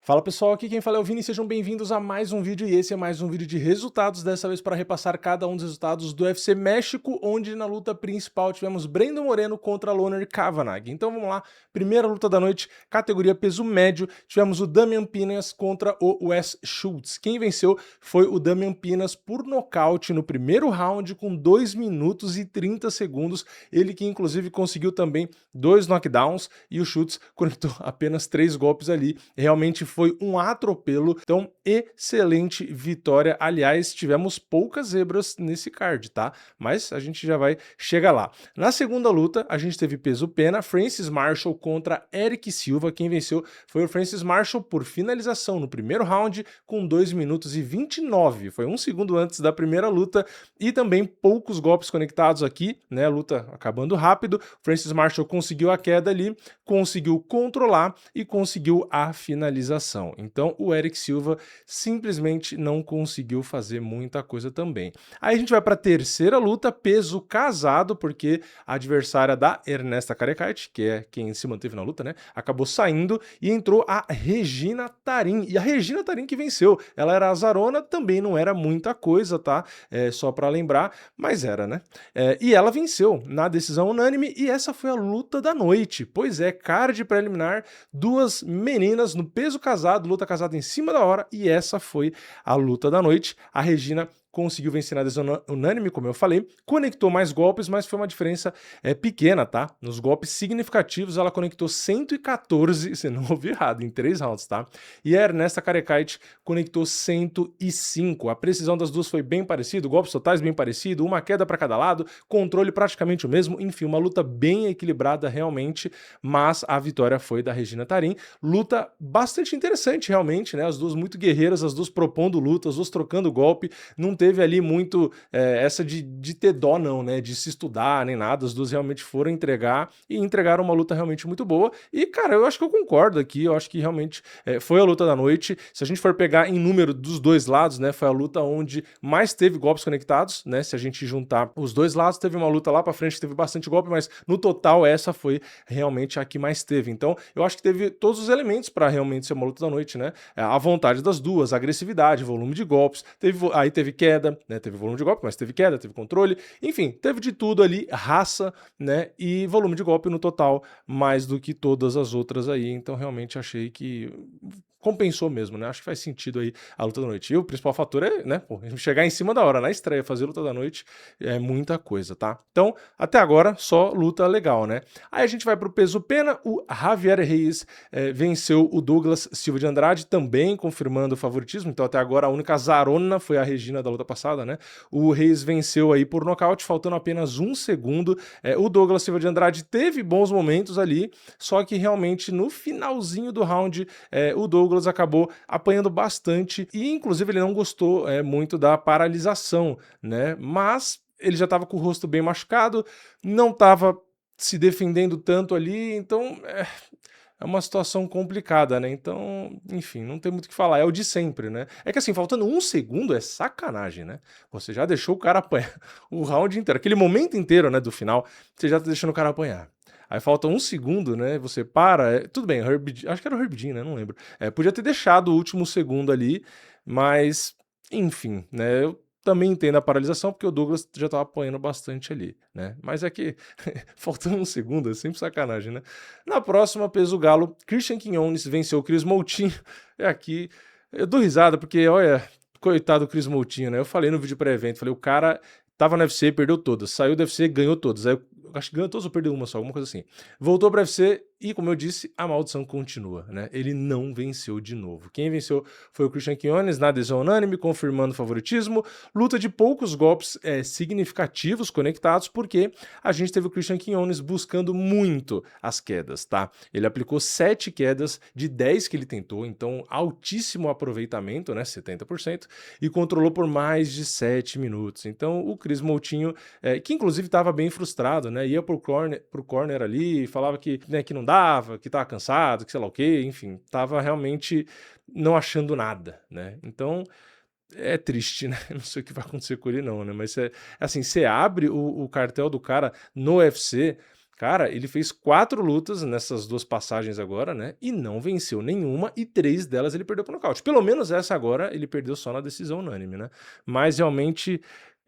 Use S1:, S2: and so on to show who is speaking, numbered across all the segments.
S1: Fala pessoal, aqui quem fala é o Vini, sejam bem-vindos a mais um vídeo e esse é mais um vídeo de resultados, dessa vez para repassar cada um dos resultados do UFC México, onde na luta principal tivemos Brandon Moreno contra Loner Kavanagh. Então vamos lá, primeira luta da noite, categoria peso médio, tivemos o Damian Pinas contra o Wes Schultz. Quem venceu foi o Damian Pinas por nocaute no primeiro round com 2 minutos e 30 segundos, ele que inclusive conseguiu também 2 knockdowns e o Schultz conectou apenas 3 golpes ali, realmente foi um atropelo, então excelente vitória. Aliás, tivemos poucas zebras nesse card, tá? Mas a gente já vai chegar lá. Na segunda luta, a gente teve peso pena, Francis Marshall contra Erick Silva. Quem venceu foi o Francis Marshall por finalização no primeiro round com 2 minutos e 29. Foi um segundo antes da primeira luta e também poucos golpes conectados aqui, né? A luta acabando rápido. Francis Marshall conseguiu a queda ali, conseguiu controlar e conseguiu a finalização. Então o Erick Silva simplesmente não conseguiu fazer muita coisa também. Aí a gente vai para a terceira luta, peso casado, porque a adversária da Ernesta Carecite, que é quem se manteve na luta, né, acabou saindo e entrou a Regina Tarim. E a Regina Tarim que venceu. Ela era azarona, também não era muita coisa, tá? Só para lembrar, mas era, né? E ela venceu na decisão unânime e essa foi a luta da noite. Pois é, card preliminar, duas meninas no peso casado, luta casada em cima da hora, e essa foi a luta da noite. A Regina conseguiu vencer na decisão unânime, como eu falei, conectou mais golpes, mas foi uma diferença pequena, tá? Nos golpes significativos, ela conectou 114, você não ouviu errado, em 3 rounds, tá? E a Ernesta Carecite conectou 105. A precisão das duas foi bem parecida, golpes totais bem parecido, uma queda para cada lado, controle praticamente o mesmo, enfim, uma luta bem equilibrada realmente, mas a vitória foi da Regina Tarim. Luta bastante interessante realmente, né? As duas muito guerreiras, as duas propondo luta, as duas trocando golpe, não teve ali muito essa de ter dó não, né, de se estudar nem nada, as duas realmente foram entregar e entregaram uma luta realmente muito boa e, cara, eu acho que eu concordo aqui, eu acho que realmente foi a luta da noite. Se a gente for pegar em número dos dois lados, né, foi a luta onde mais teve golpes conectados, né, se a gente juntar os dois lados, teve uma luta lá pra frente que teve bastante golpe, mas no total essa foi realmente a que mais teve, então eu acho que teve todos os elementos para realmente ser uma luta da noite, né, a vontade das duas, a agressividade, volume de golpes, aí teve queda, né? Teve volume de golpe, mas teve queda, teve controle, enfim, teve de tudo ali, raça, né? E volume de golpe no total, mais do que todas as outras aí. Então, realmente achei que compensou mesmo, né? Acho que faz sentido aí a luta da noite. E o principal fator é, né, pô, chegar em cima da hora, na estreia, fazer luta da noite é muita coisa, tá? Então, até agora, só luta legal, né? Aí a gente vai pro peso pena, o Javier Reyes venceu o Douglas Silva de Andrade, também confirmando o favoritismo, então até agora a única zarona foi a Regina da luta passada, né? O Reyes venceu aí por nocaute, faltando apenas 1 segundo. O Douglas Silva de Andrade teve bons momentos ali, só que realmente no finalzinho do round, o Douglas acabou apanhando bastante e inclusive ele não gostou muito da paralisação, né? Mas ele já estava com o rosto bem machucado, não estava se defendendo tanto ali, então é uma situação complicada, né? Então, enfim, não tem muito o que falar. É o de sempre, né? É que assim, faltando 1 segundo é sacanagem, né? Você já deixou o cara apanhar o round inteiro, aquele momento inteiro, né, do final, você já tá deixando o cara apanhar. Aí falta 1 segundo, né? Você para. Tudo bem, acho que era o Herb Dean, né? Não lembro. Podia ter deixado o último segundo ali, mas, enfim, né? Eu também entendo a paralisação, porque o Douglas já tava apanhando bastante ali, né? Mas é que faltando 1 segundo, é sempre sacanagem, né? Na próxima, peso galo, Christian Quiñones venceu o Chris Moutinho. Aqui, eu dou risada, porque, olha, coitado do Chris Moutinho, né? Eu falei no vídeo pré-evento, falei, o cara tava no UFC, perdeu todas, saiu do UFC, ganhou todas. Aí eu acho que ganhou todas ou perdeu uma só, alguma coisa assim. Voltou para UFC e, como eu disse, a maldição continua, né? Ele não venceu de novo. Quem venceu foi o Christian Quiñones na adesão unânime, confirmando o favoritismo. Luta de poucos golpes significativos conectados, porque a gente teve o Christian Quiñones buscando muito as quedas, tá? Ele aplicou 7 quedas de 10 que ele tentou, então altíssimo aproveitamento, né? 70%, e controlou por mais de 7 minutos. Então o Chris Moutinho, que inclusive estava bem frustrado, né? Ia pro corner ali, falava que, né, que não dava, que tava cansado, que sei lá o quê, enfim, tava realmente não achando nada, né? Então é triste, né? Não sei o que vai acontecer com ele não, né? Mas assim, você abre o cartel do cara no UFC, Cara, ele fez 4 lutas nessas 2 passagens agora, né, e não venceu nenhuma, e 3 delas ele perdeu por nocaute. Pelo menos essa agora ele perdeu só na decisão unânime, né. Mas realmente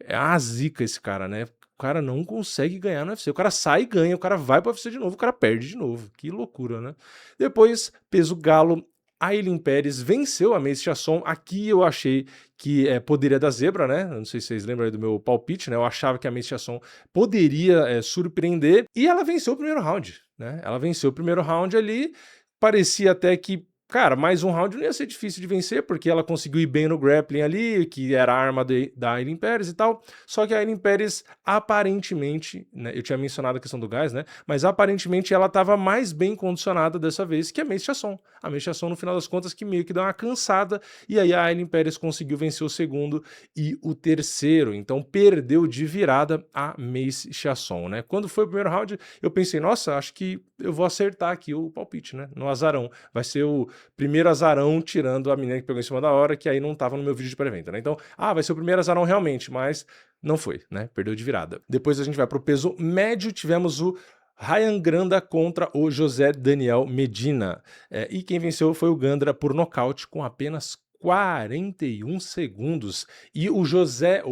S1: é a zica esse cara, né. O cara não consegue ganhar no UFC. O cara sai e ganha, o cara vai pro UFC de novo, o cara perde de novo. Que loucura, né. Depois, peso galo, Ailin Pérez venceu a Macy Chiasson. Aqui eu achei que poderia dar zebra, né? Eu não sei se vocês lembram aí do meu palpite, né? Eu achava que a Macy Chiasson poderia surpreender e ela venceu o primeiro round, né? Ela venceu o primeiro round ali, parecia até que, cara, mais um round não ia ser difícil de vencer, porque ela conseguiu ir bem no grappling ali, que era a arma da Ailin Pérez e tal. Só que a Ailin Pérez, aparentemente, né, eu tinha mencionado a questão do gás, né? Mas aparentemente ela estava mais bem condicionada dessa vez que a Macy Chiasson. A Macy Chiasson, no final das contas, que meio que deu uma cansada, e aí a Ailin Pérez conseguiu vencer o segundo e o terceiro. Então perdeu de virada a Macy Chiasson, né? Quando foi o primeiro round, eu pensei, nossa, acho que eu vou acertar aqui o palpite, né? No azarão. Vai ser o primeiro azarão tirando a menina que pegou em cima da hora, que aí não tava no meu vídeo de pré-venda, né? Então, vai ser o primeiro azarão realmente, mas não foi, né? Perdeu de virada. Depois a gente vai pro peso médio, tivemos o Ryan Granda contra o José Daniel Medina. E quem venceu foi o Gandra por nocaute com apenas 41 segundos. E o José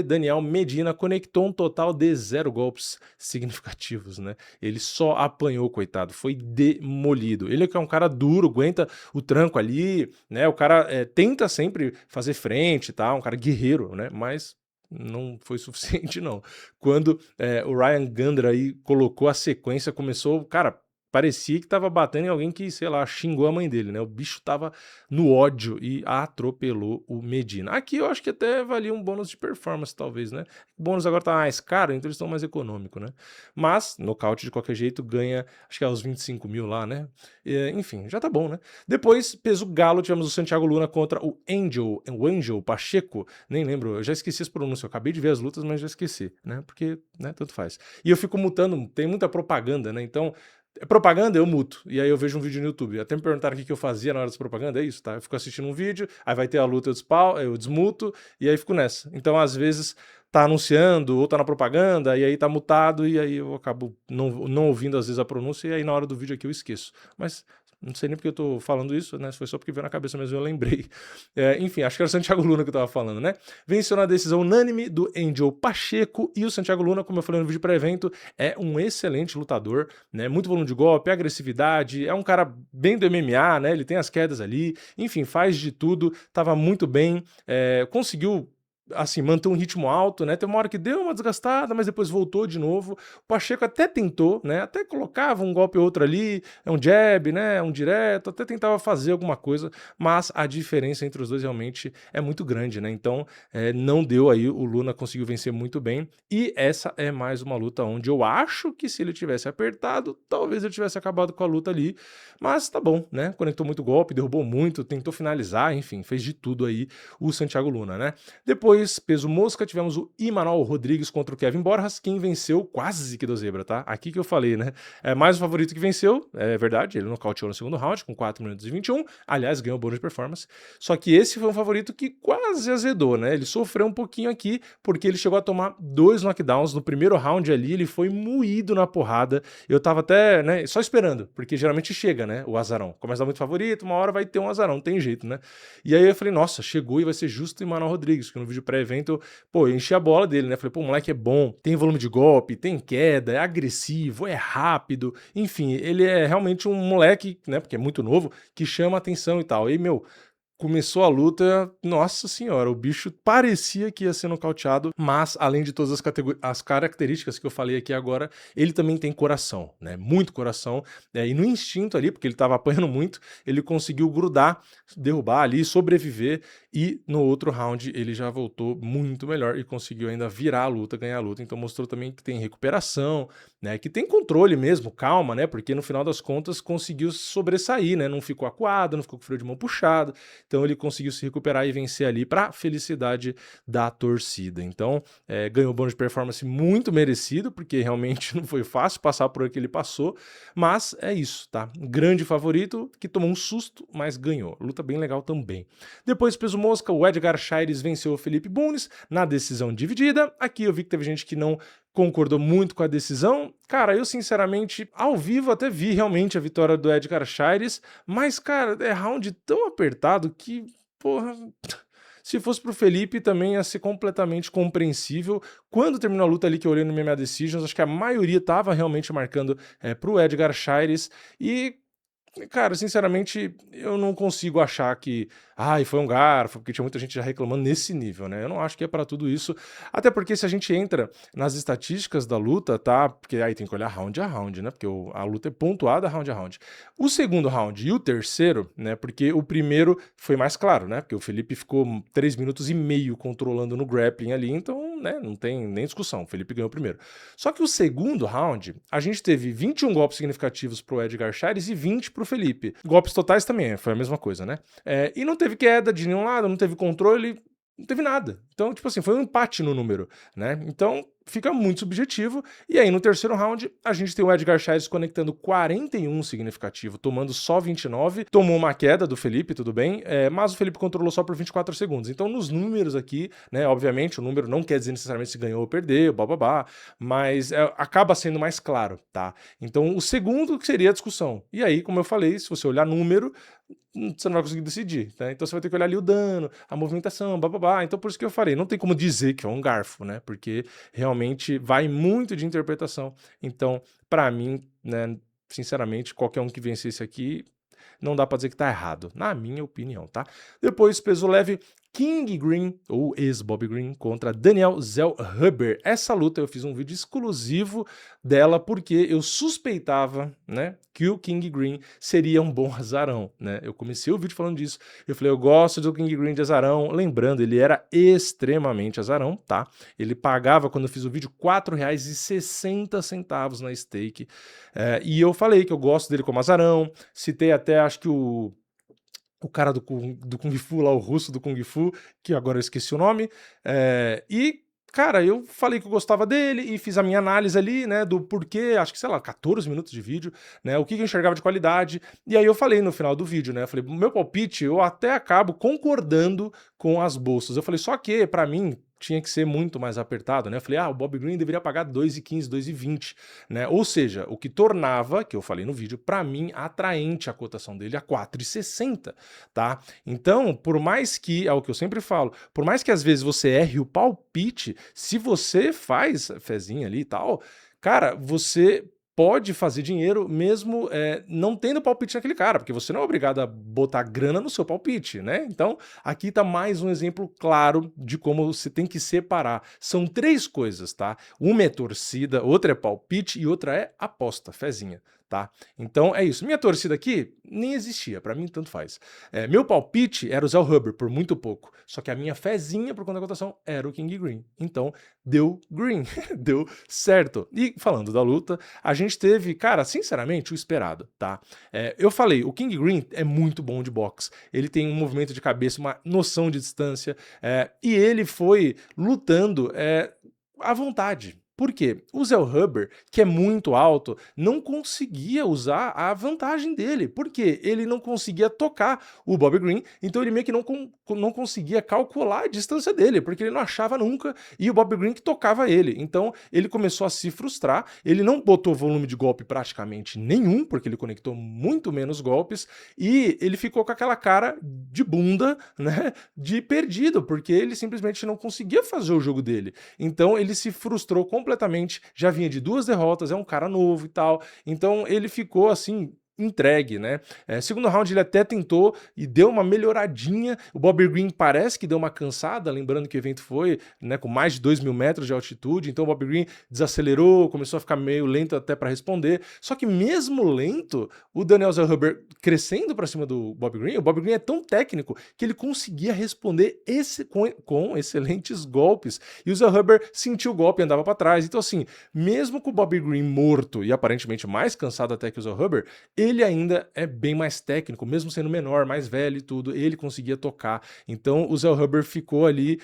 S1: Daniel Medina conectou um total de 0 golpes significativos, né? Ele só apanhou, coitado, foi demolido. Ele que é um cara duro, aguenta o tranco ali, né? O cara tenta sempre fazer frente, tá? Um cara guerreiro, né? Mas não foi suficiente, não. Quando o Ryan Gandra aí colocou a sequência, começou, cara, parecia que tava batendo em alguém que, sei lá, xingou a mãe dele, né? O bicho tava no ódio e atropelou o Medina. Aqui eu acho que até valia um bônus de performance, talvez, né? O bônus agora tá mais caro, então eles estão mais econômico, né? Mas, nocaute de qualquer jeito, ganha, acho que é os 25 mil lá, né? Enfim, já tá bom, né? Depois, peso galo, tivemos o Santiago Luna contra o Angel Pacheco, nem lembro, eu já esqueci as pronúncias, eu acabei de ver as lutas, mas já esqueci, né? Porque, né, tanto faz. E eu fico mutando, tem muita propaganda, né? Então, propaganda, eu muto. E aí eu vejo um vídeo no YouTube. Até me perguntaram o que eu fazia na hora das propagandas. É isso, tá? Eu fico assistindo um vídeo, aí vai ter a luta, eu desmuto, e aí fico nessa. Então, às vezes, tá anunciando, ou tá na propaganda, e aí tá mutado, e aí eu acabo não ouvindo, às vezes, a pronúncia, e aí na hora do vídeo aqui eu esqueço. Mas não sei nem porque eu tô falando isso, né? Foi só porque veio na cabeça mesmo, eu lembrei. Enfim, acho que era o Santiago Luna que eu tava falando, né? Venceu na decisão unânime do Angel Pacheco, e o Santiago Luna, como eu falei no vídeo pré-evento, é um excelente lutador, né? Muito volume de golpe, agressividade, é um cara bem do MMA, né? Ele tem as quedas ali, enfim, faz de tudo, tava muito bem, conseguiu assim, manter um ritmo alto, né? Tem uma hora que deu uma desgastada, mas depois voltou de novo. O Pacheco até tentou, né? Até colocava um golpe ou outro ali, um jab, né? Um direto, até tentava fazer alguma coisa, mas a diferença entre os dois realmente é muito grande, né? Então, não deu aí, o Luna conseguiu vencer muito bem, e essa é mais uma luta onde eu acho que se ele tivesse apertado, talvez ele tivesse acabado com a luta ali, mas tá bom, né? Conectou muito golpe, derrubou muito, tentou finalizar, enfim, fez de tudo aí o Santiago Luna, né? Depois, peso mosca, tivemos o Imanol Rodrigues contra o Kevin Borjas, quem venceu quase que deu zebra, tá? Aqui que eu falei, né? É mais o favorito que venceu, é verdade, ele nocauteou no segundo round com 4 minutos e 21, aliás, ganhou bônus de performance, só que esse foi um favorito que quase azedou, né? Ele sofreu um pouquinho aqui, porque ele chegou a tomar 2 knockdowns no primeiro round ali, ele foi moído na porrada, eu tava até, né, só esperando, porque geralmente chega, né, o azarão, começa a dar muito favorito, uma hora vai ter um azarão, não tem jeito, né? E aí eu falei, nossa, chegou e vai ser justo o Imanol Rodrigues, que no vídeo pré-evento, pô, eu enchi a bola dele, né? Falei, pô, o moleque é bom, tem volume de golpe, tem queda, é agressivo, é rápido, enfim, ele é realmente um moleque, né? Porque é muito novo, que chama atenção e tal. E, meu, começou a luta, nossa senhora, o bicho parecia que ia ser nocauteado, mas além de todas as características que eu falei aqui agora, ele também tem coração, né? Muito coração, e no instinto ali, porque ele tava apanhando muito, ele conseguiu grudar, derrubar ali, sobreviver, e no outro round ele já voltou muito melhor e conseguiu ainda virar a luta, ganhar a luta, então mostrou também que tem recuperação, né? Que tem controle mesmo, calma, né? Porque no final das contas conseguiu sobressair, né? Não ficou acuado, não ficou com freio de mão puxado. Então ele conseguiu se recuperar e vencer ali para felicidade da torcida. Então ganhou bônus de performance muito merecido, porque realmente não foi fácil passar por aquilo que ele passou, mas é isso, tá? Grande favorito que tomou um susto, mas ganhou. Luta bem legal também. Depois, peso mosca, o Edgar Chaires venceu o Felipe Bunes na decisão dividida. Aqui eu vi que teve gente que não concordou muito com a decisão. Cara, eu sinceramente, ao vivo até vi realmente a vitória do Edgar Chaires, mas, cara, é round tão apertado que, porra, se fosse pro Felipe também ia ser completamente compreensível. Quando terminou a luta ali que eu olhei no MMA Decisions, acho que a maioria tava realmente marcando pro Edgar Chaires e... Cara, sinceramente, eu não consigo achar que, ai, foi um garfo, porque tinha muita gente já reclamando nesse nível, né? Eu não acho que é pra tudo isso, até porque se a gente entra nas estatísticas da luta, tá? Porque aí tem que olhar round a round, né? Porque a luta é pontuada round a round. O segundo round e o terceiro, né? Porque o primeiro foi mais claro, né? Porque o Felipe ficou 3 minutos e meio controlando no grappling ali, então, né? Não tem nem discussão, o Felipe ganhou o primeiro. Só que o segundo round, a gente teve 21 golpes significativos pro Edgar Chaires e 20 pro Felipe. Golpes totais também foi a mesma coisa, né? E não teve queda de nenhum lado, não teve controle, não teve nada. Então, tipo assim, foi um empate no número, né? Então, fica muito subjetivo. E aí, no terceiro round, a gente tem o Edgar Chaires conectando 41 significativo, tomando só 29. Tomou uma queda do Felipe, tudo bem, mas o Felipe controlou só por 24 segundos. Então, nos números aqui, né, obviamente, o número não quer dizer necessariamente se ganhou ou perdeu, bababá, mas acaba sendo mais claro, tá? Então, o segundo que seria a discussão. E aí, como eu falei, se você olhar número, você não vai conseguir decidir, né? Então você vai ter que olhar ali o dano, a movimentação, bababá. Então por isso que eu falei, não tem como dizer que é um garfo, né? Porque realmente vai muito de interpretação. Então, pra mim, né, sinceramente, qualquer um que vencesse aqui, não dá pra dizer que tá errado, na minha opinião, tá? Depois, peso leve, King Green, ou ex-Bobby Green, contra Daniel Zellhuber. Essa luta eu fiz um vídeo exclusivo dela porque eu suspeitava, né, que o King Green seria um bom azarão, né? Eu comecei o vídeo falando disso, eu falei, eu gosto do King Green de azarão, lembrando, ele era extremamente azarão, tá? Ele pagava, quando eu fiz o vídeo, R$ 4,60 na stake, e eu falei que eu gosto dele como azarão, citei até, acho que o cara do Kung Fu lá, o russo do Kung Fu, que agora eu esqueci o nome, e, cara, eu falei que eu gostava dele e fiz a minha análise ali, né, do porquê, acho que, sei lá, 14 minutos de vídeo, né, o que eu enxergava de qualidade, e aí eu falei no final do vídeo, né, eu falei, meu palpite, eu até acabo concordando com as bolsas, eu falei, só que, pra mim, tinha que ser muito mais apertado, né? Eu falei, o Bobby Green deveria pagar 2,15, 2,20, né? Ou seja, o que tornava, que eu falei no vídeo, pra mim, atraente a cotação dele a 4,60, tá? Então, por mais que, é o que eu sempre falo, por mais que às vezes você erre o palpite, se você faz fezinha ali e tal, cara, você pode fazer dinheiro mesmo não tendo palpite naquele cara, porque você não é obrigado a botar grana no seu palpite, né? Então, aqui tá mais um exemplo claro de como você tem que separar. São 3 coisas, tá? Uma é torcida, outra é palpite e outra é aposta, fezinha, tá? Então é isso. Minha torcida aqui nem existia, pra mim tanto faz. Meu palpite era o Zellhuber, por muito pouco. Só que a minha fezinha por conta da cotação era o King Green. Então deu green, deu certo. E falando da luta, a gente teve, cara, sinceramente, o esperado, tá? Eu falei, o King Green é muito bom de boxe. Ele tem um movimento de cabeça, uma noção de distância, e ele foi lutando à vontade. Por quê? O Zellhuber, que é muito alto, não conseguia usar a vantagem dele. Por quê? Ele não conseguia tocar o Bobby Green, então ele meio que não conseguia calcular a distância dele, porque ele não achava nunca, e o Bobby Green que tocava ele. Então ele começou a se frustrar, ele não botou volume de golpe praticamente nenhum, porque ele conectou muito menos golpes, e ele ficou com aquela cara de bunda, né, de perdido, porque ele simplesmente não conseguia fazer o jogo dele. Então ele se frustrou completamente, já vinha de 2 derrotas, é um cara novo e tal, então ele ficou assim, entregue, né? Segundo round ele até tentou e deu uma melhoradinha, o Bobby Green parece que deu uma cansada, lembrando que o evento foi, né, com mais de 2.000 metros de altitude, então o Bobby Green desacelerou, começou a ficar meio lento até para responder, só que mesmo lento, o Daniel Zellhuber crescendo para cima do Bobby Green, o Bobby Green é tão técnico que ele conseguia responder com excelentes golpes, e o Zellhuber sentiu o golpe e andava para trás, então assim, mesmo com o Bobby Green morto e aparentemente mais cansado até que o Zellhuber, ele ainda é bem mais técnico, mesmo sendo menor, mais velho e tudo, ele conseguia tocar. Então o Zellhuber ficou ali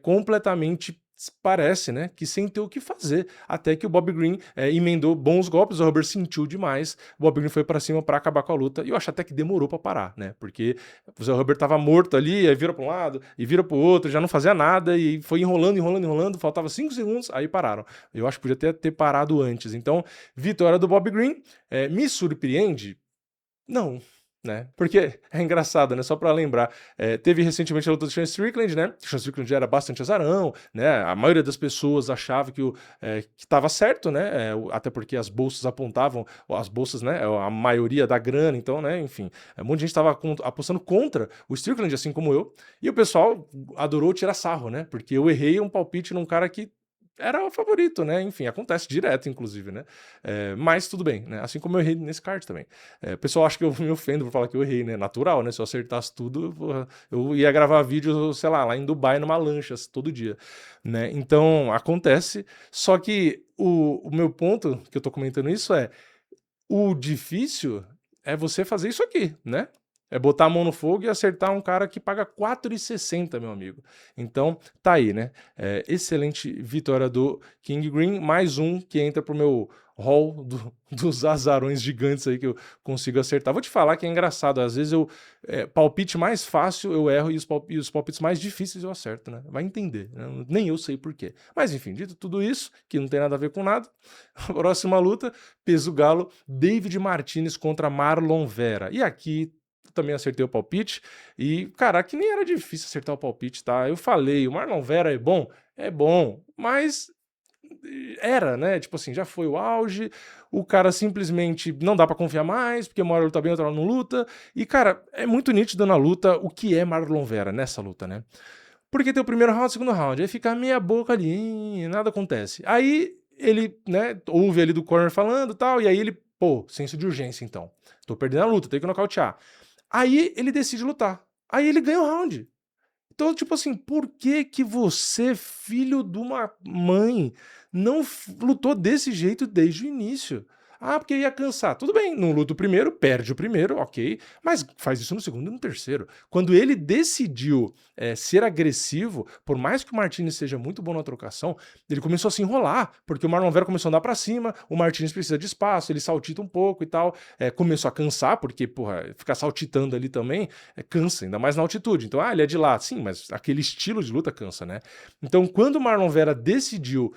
S1: completamente parece, né, que sem ter o que fazer, até que o Bob Green emendou bons golpes, o Hubbard sentiu demais, o Bob Green foi pra cima pra acabar com a luta, e eu acho até que demorou pra parar, né, porque o Zé Hubbard tava morto ali, aí vira pra um lado, e vira pro outro, já não fazia nada, e foi enrolando, faltava 5 segundos, aí pararam. Eu acho que podia ter parado antes. Então, vitória do Bob Green, me surpreende? Não, né? Porque é engraçado, né? Só pra lembrar, teve recentemente a luta do Sean Strickland, né? O Sean Strickland já era bastante azarão, né? A maioria das pessoas achava que tava certo, né? Até porque as bolsas apontavam, as bolsas, né? A maioria da grana, então, né? Enfim, um monte de gente tava apostando contra o Strickland, assim como eu, e o pessoal adorou tirar sarro, né? Porque eu errei um palpite num cara que era o favorito, né? Enfim, acontece direto, inclusive, né? Mas tudo bem, né? Assim como eu errei nesse card também. O pessoal acha que eu me ofendo por falar que eu errei, né? Natural, né? Se eu acertasse tudo, porra, eu ia gravar vídeo, sei lá em Dubai, numa lancha, todo dia, né? Então, acontece. Só que o meu ponto, que eu tô comentando isso, o difícil é você fazer isso aqui, né? É botar a mão no fogo e acertar um cara que paga 4,60, meu amigo. Então, tá aí, né? Excelente vitória do King Green. Mais um que entra pro meu hall dos azarões gigantes aí que eu consigo acertar. Vou te falar que é engraçado. Às vezes palpite mais fácil eu erro e os palpites mais difíceis eu acerto, né? Vai entender, né? Nem eu sei por quê. Mas enfim, dito tudo isso, que não tem nada a ver com nada, próxima luta, peso galo, David Martinez contra Marlon Vera. E aqui também acertei o palpite, e, cara, que nem era difícil acertar o palpite, tá? Eu falei, o Marlon Vera é bom, mas era, né? Tipo assim, já foi o auge, o cara simplesmente não dá pra confiar mais, porque uma hora luta bem, outra hora não luta, e, cara, é muito nítido na luta o que é Marlon Vera nessa luta, né? Porque tem o primeiro round, o segundo round, aí fica meia boca ali, nada acontece. Aí ele, né, ouve ali do corner falando e tal, e aí ele, pô, senso de urgência então. Tô perdendo a luta, tenho que nocautear. Aí ele decide lutar. Aí ele ganha o round. Então, tipo assim, por que que você, filho de uma mãe, não lutou desse jeito desde o início? Ah, porque ia cansar. Tudo bem, não luta o primeiro, perde o primeiro, ok, mas faz isso no segundo e no terceiro. Quando ele decidiu ser agressivo, por mais que o Martinez seja muito bom na trocação, ele começou a se enrolar, porque o Marlon Vera começou a andar pra cima, o Martinez precisa de espaço, ele saltita um pouco e tal, começou a cansar, porque, porra, ficar saltitando ali também cansa, ainda mais na altitude. Então, ele é de lá, sim, mas aquele estilo de luta cansa, né? Então, quando o Marlon Vera decidiu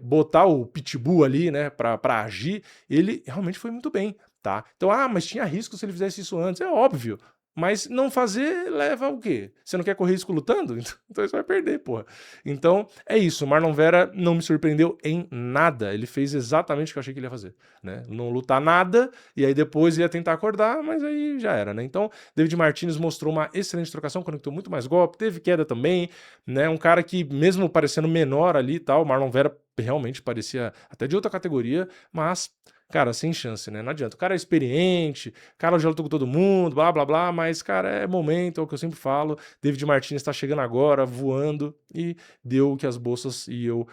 S1: botar o Pitbull ali, né, pra agir, ele realmente foi muito bem, tá? Então, mas tinha risco se ele fizesse isso antes, é óbvio. Mas não fazer leva o quê? Você não quer correr risco lutando? Então você vai perder, porra. Então, é isso. O Marlon Vera não me surpreendeu em nada. Ele fez exatamente o que eu achei que ele ia fazer, né? Não lutar nada, e aí depois ia tentar acordar, mas aí já era, né? Então, David Martinez mostrou uma excelente trocação, conectou muito mais golpe, teve queda também, né? Um cara que, mesmo parecendo menor ali e tal, o Marlon Vera realmente parecia até de outra categoria, mas cara, sem chance, né? Não adianta. O cara é experiente, o cara já lutou com todo mundo, blá blá blá, mas, cara, é momento, é o que eu sempre falo. David Martinez tá chegando agora, voando, e deu o que as bolsas e eu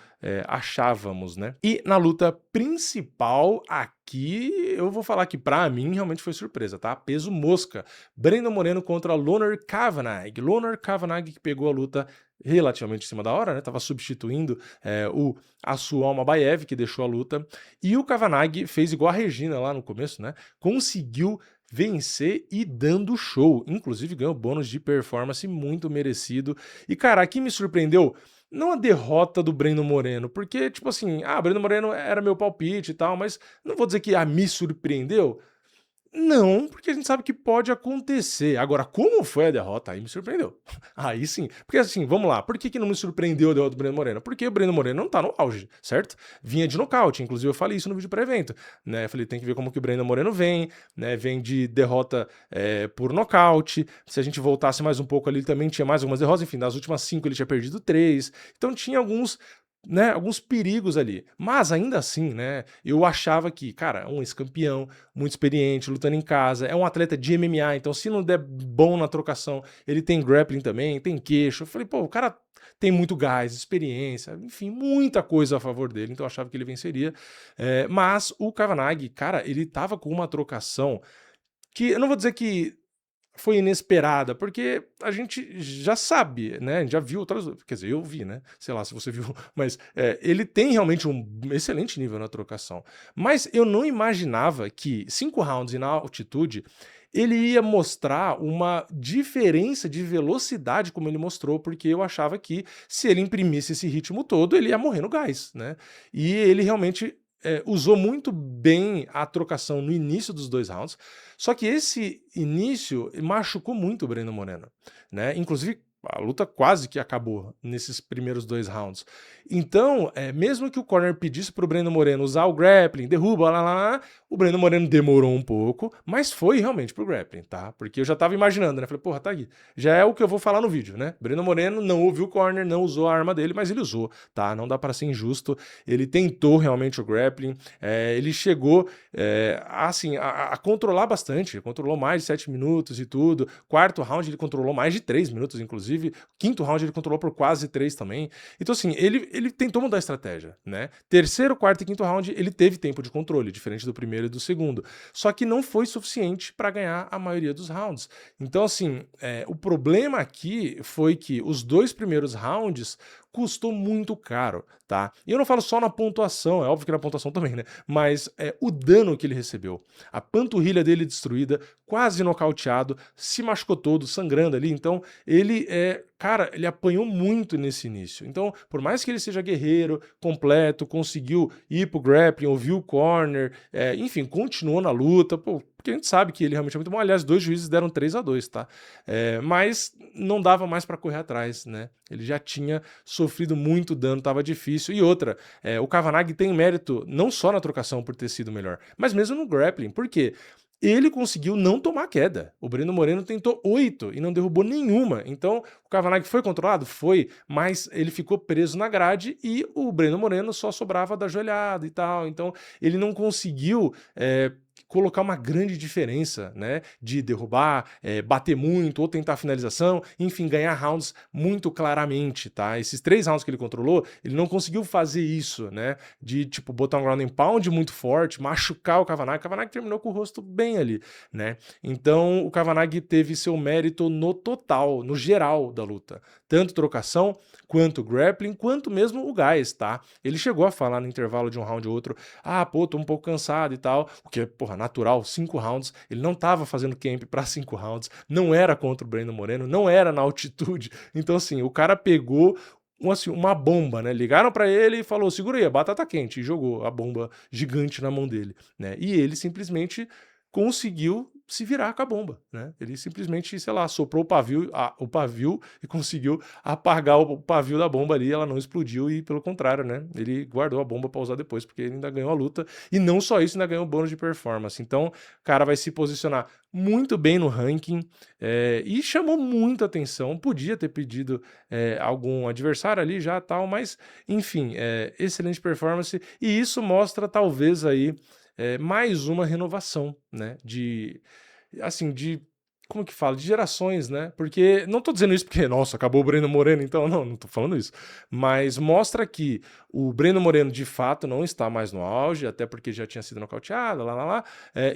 S1: achávamos, né? E na luta principal, aqui eu vou falar que pra mim realmente foi surpresa, tá? Peso mosca. Brandon Moreno contra Loner Kavanagh. Loner Kavanagh que pegou a luta relativamente em cima da hora, né? Tava substituindo o Asual Mabaev, que deixou a luta. E o Kavanagh fez igual a Regina lá no começo, né? Conseguiu vencer e dando show. Inclusive ganhou bônus de performance muito merecido. E, cara, aqui me surpreendeu não a derrota do Brandon Moreno, porque, tipo assim, Brandon Moreno era meu palpite e tal, mas não vou dizer que me surpreendeu. Não, porque a gente sabe que pode acontecer. Agora, como foi a derrota? Aí me surpreendeu. Aí sim. Porque assim, vamos lá. Por que não me surpreendeu a derrota do Breno Moreno? Porque o Breno Moreno não tá no auge, certo? Vinha de nocaute. Inclusive, eu falei isso no vídeo pré-evento. Né? Eu falei, tem que ver como que o Breno Moreno vem, né? Vem de derrota por nocaute. Se a gente voltasse mais um pouco ali, ele também tinha mais algumas derrotas. Enfim, das últimas 5 ele tinha perdido 3. Então tinha alguns, né, alguns perigos ali, mas ainda assim, né, eu achava que, cara, um ex-campeão, muito experiente, lutando em casa, é um atleta de MMA, então se não der bom na trocação, ele tem grappling também, tem queixo. Eu falei, pô, o cara tem muito gás, experiência, enfim, muita coisa a favor dele, então eu achava que ele venceria. Mas o Kavanagh, cara, ele tava com uma trocação que, eu não vou dizer que foi inesperada, porque a gente já sabe, né, a gente já viu outras, quer dizer, eu vi, né, sei lá se você viu, mas ele tem realmente um excelente nível na trocação. Mas eu não imaginava que 5 rounds e na altitude ele ia mostrar uma diferença de velocidade como ele mostrou, porque eu achava que se ele imprimisse esse ritmo todo, ele ia morrer no gás, né? E ele realmente usou muito bem a trocação no início dos 2 rounds, só que esse início machucou muito o Breno Moreno, né? Inclusive, a luta quase que acabou nesses primeiros 2 rounds. Então, mesmo que o corner pedisse para o Breno Moreno usar o grappling, derruba, lá, o Breno Moreno demorou um pouco, mas foi realmente pro grappling, tá? Porque eu já tava imaginando, né? Falei, porra, tá aí. Já é o que eu vou falar no vídeo, né? Breno Moreno não ouviu o corner, não usou a arma dele, mas ele usou, tá? Não dá para ser injusto. Ele tentou realmente o grappling, ele chegou, assim, a controlar bastante, controlou mais de 7 minutos e tudo. Quarto round ele controlou mais de 3 minutos, inclusive. Quinto round ele controlou por quase 3 também. Então, assim, ele tentou mudar a estratégia, né? Terceiro, quarto e quinto round ele teve tempo de controle, diferente do primeiro e do segundo. Só que não foi suficiente para ganhar a maioria dos rounds. Então, assim, o problema aqui foi que os 2 primeiros rounds custou muito caro, tá? E eu não falo só na pontuação, é óbvio que na pontuação também, né? Mas o dano que ele recebeu. A panturrilha dele destruída, quase nocauteado, se machucou todo, sangrando ali. Então, ele cara, ele apanhou muito nesse início. Então, por mais que ele seja guerreiro, completo, conseguiu ir pro grappling, ouviu o corner, enfim, continuou na luta, pô, porque a gente sabe que ele realmente é muito bom. Aliás, 2 juízes deram 3-2, tá? Mas não dava mais para correr atrás, né? Ele já tinha sofrido muito dano, tava difícil. E outra, o Kavanagh tem mérito não só na trocação por ter sido melhor, mas mesmo no grappling. Por quê? Ele conseguiu não tomar queda. O Breno Moreno tentou 8 e não derrubou nenhuma. Então, o Kavanagh foi controlado? Foi, mas ele ficou preso na grade e o Breno Moreno só sobrava da joelhada e tal. Então, ele não conseguiu colocar uma grande diferença, né, de derrubar, bater muito ou tentar finalização, enfim, ganhar rounds muito claramente, tá? Esses 3 rounds que ele controlou, ele não conseguiu fazer isso, né, de tipo botar um ground and pound muito forte, machucar o Kavanagh. O Kavanagh terminou com o rosto bem ali, né? Então o Kavanagh teve seu mérito no total, no geral da luta, tanto trocação quanto grappling, quanto mesmo o gás, tá? Ele chegou a falar no intervalo de um round ou outro, pô, tô um pouco cansado e tal, o que, porra, natural, 5 rounds, ele não tava fazendo camp para 5 rounds, não era contra o Breno Moreno, não era na altitude, então assim, o cara pegou uma bomba, né? Ligaram para ele e falou, segura aí, a batata quente, e jogou a bomba gigante na mão dele, né? E ele simplesmente conseguiu se virar com a bomba, né? Ele simplesmente, sei lá, soprou o pavio e conseguiu apagar o pavio da bomba ali, ela não explodiu e pelo contrário, né? Ele guardou a bomba para usar depois, porque ele ainda ganhou a luta e não só isso, ainda ganhou o bônus de performance. Então, o cara vai se posicionar muito bem no ranking e chamou muita atenção. Podia ter pedido algum adversário ali já tal, mas enfim, excelente performance e isso mostra talvez aí mais uma renovação, né, assim, como que fala? De gerações, né, porque, não tô dizendo isso porque, nossa, acabou o Breno Moreno, então, não tô falando isso, mas mostra que o Breno Moreno, de fato, não está mais no auge, até porque já tinha sido nocauteado,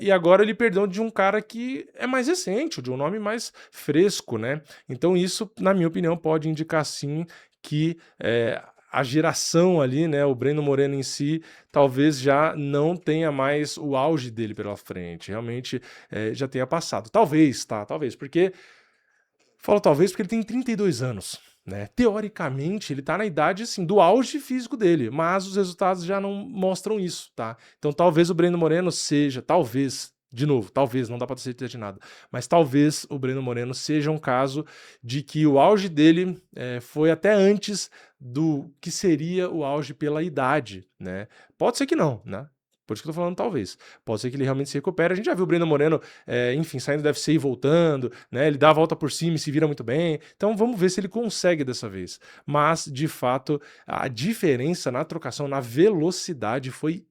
S1: e agora ele perdeu de um cara que é mais recente, de um nome mais fresco, né, então isso, na minha opinião, pode indicar, sim, que a geração ali, né, o Breno Moreno em si, talvez já não tenha mais o auge dele pela frente, realmente já tenha passado. Talvez, tá? Talvez, porque... Falo talvez porque ele tem 32 anos, né? Teoricamente, ele tá na idade, assim, do auge físico dele, mas os resultados já não mostram isso, tá? Então talvez o Breno Moreno seja, talvez... De novo, talvez, não dá para ter certeza de nada, mas talvez o Breno Moreno seja um caso de que o auge dele foi até antes do que seria o auge pela idade, né? Pode ser que não, né? Por isso que eu tô falando talvez. Pode ser que ele realmente se recupere. A gente já viu o Breno Moreno, enfim, saindo do UFC e voltando, né? Ele dá a volta por cima e se vira muito bem. Então vamos ver se ele consegue dessa vez. Mas, de fato, a diferença na trocação, na velocidade foi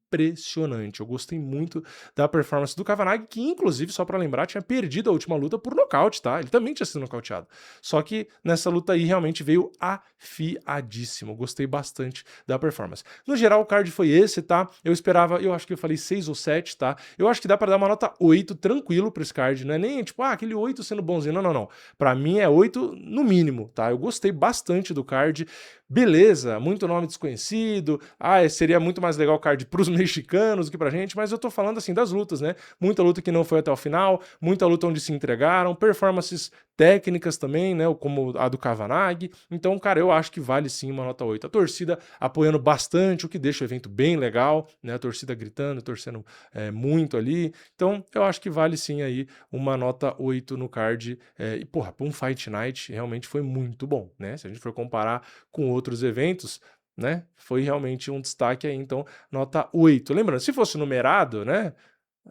S1: impressionante. Eu gostei muito da performance do Kavanagh, que inclusive, só pra lembrar, tinha perdido a última luta por nocaute, tá? Ele também tinha sido nocauteado. Só que nessa luta aí realmente veio afiadíssimo. Gostei bastante da performance. No geral, o card foi esse, tá? Eu esperava, eu acho que eu falei 6 ou 7, tá? Eu acho que dá pra dar uma nota 8 tranquilo pra esse card, não é nem tipo, aquele 8 sendo bonzinho. Não, não, não. Pra mim é 8 no mínimo, tá? Eu gostei bastante do card. Beleza, muito nome desconhecido. Seria muito mais legal o card pros mexicanos do que pra gente, mas eu tô falando assim das lutas, né? Muita luta que não foi até o final, muita luta onde se entregaram, performances técnicas também, né? Como a do Kavanagh. Então, cara, eu acho que vale sim uma nota 8. A torcida apoiando bastante, o que deixa o evento bem legal, né? A torcida gritando, torcendo muito ali. Então, eu acho que vale sim aí uma nota 8 no card. E, porra, pra um Fight Night realmente foi muito bom, né? Se a gente for comparar com outros eventos, né? Foi realmente um destaque aí, então nota 8. Lembrando, se fosse numerado, né?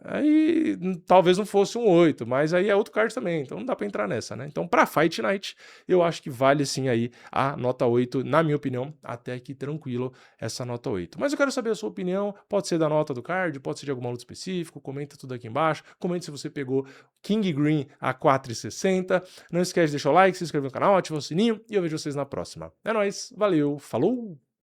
S1: Aí talvez não fosse um 8, mas aí é outro card também, então não dá pra entrar nessa, né? Então pra Fight Night, eu acho que vale sim aí a nota 8, na minha opinião, até que tranquilo essa nota 8. Mas eu quero saber a sua opinião, pode ser da nota do card, pode ser de alguma luta específica, comenta tudo aqui embaixo, comente se você pegou King Green a 4,60, não esquece de deixar o like, se inscrever no canal, ativar o sininho e eu vejo vocês na próxima. É nóis, valeu, falou!